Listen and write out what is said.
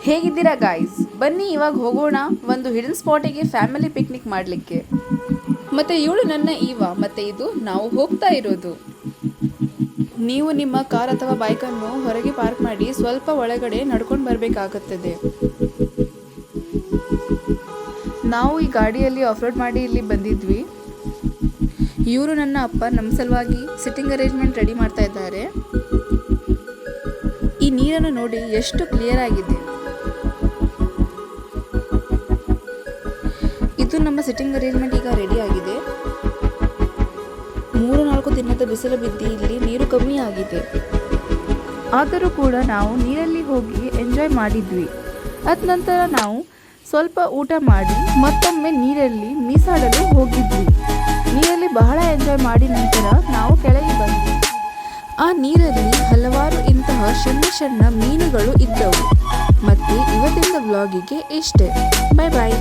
ಹೇಗಿದ್ದೀರಾ ಗಾಯ್ಸ್? ಬನ್ನಿ ಇವಾಗ ಹೋಗೋಣ ಒಂದು ಹಿಡನ್ ಸ್ಪಾಟಿಗೆ ಫ್ಯಾಮಿಲಿ ಪಿಕ್ನಿಕ್ ಮಾಡಲಿಕ್ಕೆ. ಮತ್ತೆ ಇವಳು ನನ್ನ ಈವಾ, ಮತ್ತೆ ಇದು ನಾವು ಹೋಗ್ತಾ ಇರೋದು. ನೀವು ನಿಮ್ಮ ಕಾರ್ ಅಥವಾ ಬೈಕನ್ನು ಹೊರಗೆ ಪಾರ್ಕ್ ಮಾಡಿ ಸ್ವಲ್ಪ ಒಳಗಡೆ ನಡ್ಕೊಂಡು ಬರಬೇಕಾಗುತ್ತದೆ. ನಾವು ಈ ಗಾಡಿಯಲ್ಲಿ ಆಫ್ ರೋಡ್ ಮಾಡಿ ಇಲ್ಲಿ ಬಂದಿದ್ವಿ. ಇವರು ನನ್ನ ಅಪ್ಪ ನಮ್ಮ ಸಲುವಾಗಿ ಸಿಟ್ಟಿಂಗ್ ಅರೇಂಜ್ಮೆಂಟ್ ರೆಡಿ ಮಾಡ್ತಾ ಇದ್ದಾರೆ. ಈ ನೀರನ್ನು ನೋಡಿ ಎಷ್ಟು ಕ್ಲಿಯರ್ ಆಗಿದೆ. ಇದು ನಮ್ಮ ಸಿಟ್ಟಿಂಗ್ ಅರೇಂಜ್ಮೆಂಟ್ ಈಗ ರೆಡಿ ಆಗಿದೆ. 3-4 ದಿನದ ಬಿಸಿಲು ಬಿದ್ದು ಇಲ್ಲಿ ನೀರು ಕಮ್ಮಿ ಆಗಿದೆ. ಆದರೂ ಕೂಡ ನಾವು ನೀರಲ್ಲಿ ಹೋಗಿ ಎಂಜಾಯ್ ಮಾಡಿದ್ವಿ. ಅದ ನಂತರ ನಾವು ಸ್ವಲ್ಪ ಊಟ ಮಾಡಿ ಮತ್ತೊಮ್ಮೆ ನೀರಲ್ಲಿ ಮೀಸಾಡಲು ಹೋಗಿದ್ವಿ. ನೀರಲ್ಲಿ ಬಹಳ ಎಂಜಾಯ್ ಮಾಡಿ ನಂತರ ನಾವು ಕೆಳಗೆ ಬಂದ್ವಿ. ಆ ನೀರಲ್ಲಿ ಹಲವಾರು ಇಂತಹ ಸಣ್ಣ ಮೀನುಗಳು ಇದ್ದವು. ಮತ್ತೆ ಇವತ್ತಿನ ವ್ಲಾಗಿಗೆ ಇಷ್ಟೇ. ಬಾಯ್ ಬಾಯ್.